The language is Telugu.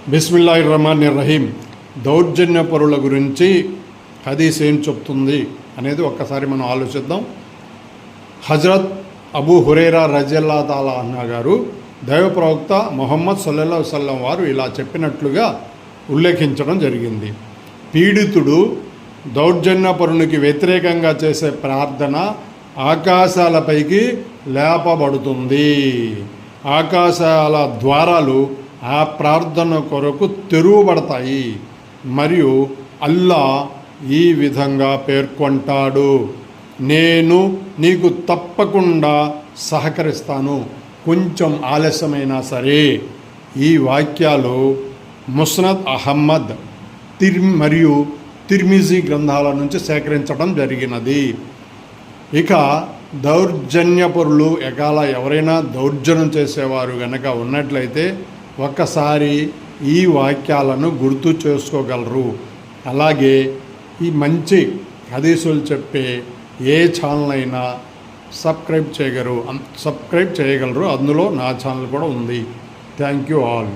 బిస్మిల్లాహిర్రహమానిర్రహీం. దౌర్జన్యపరుల గురించి హదీస్ ఏం చెప్తుంది అనేది ఒక్కసారి మనం ఆలోచిద్దాం. హజరత్ అబూ హురైరా రజియల్లాహు తాలా అన్హు గారు దైవ ప్రవక్త ముహమ్మద్ సల్లల్లాహు అలైహి వసల్లం వారు ఇలా చెప్పినట్లుగా ఉల్లేఖించడం జరిగింది. పీడితుడు దౌర్జన్యపరునికి వ్యతిరేకంగా చేసే ప్రార్థన ఆకాశాలపైకి లేపబడుతుంది. ఆకాశాల ద్వారాలు ఆ ప్రార్థన కొరకు తెరువబడతాయి. మరియు అల్లా ఈ విధంగా పేర్కొంటాడు, నేను నీకు తప్పకుండా సహకరిస్తాను, కొంచెం ఆలస్యమైనా సరే. ఈ వాక్యాలు ముస్నద్ అహ్మద్ మరియు తిర్మిజీ గ్రంథాల నుంచి సేకరించడం జరిగినది. ఇక దౌర్జన్యపరులు ఎవరైనా దౌర్జన్యం చేసేవారు గనక ఉన్నట్లయితే ఒక్కసారి ఈ వాక్యాలను గుర్తు చేసుకోగలరు. అలాగే ఈ మంచి హదీసులు చెప్పే ఏ ఛానల్ అయినా సబ్స్క్రైబ్ చేయగలరు. అందులో నా ఛానల్ కూడా ఉంది. Thank you all.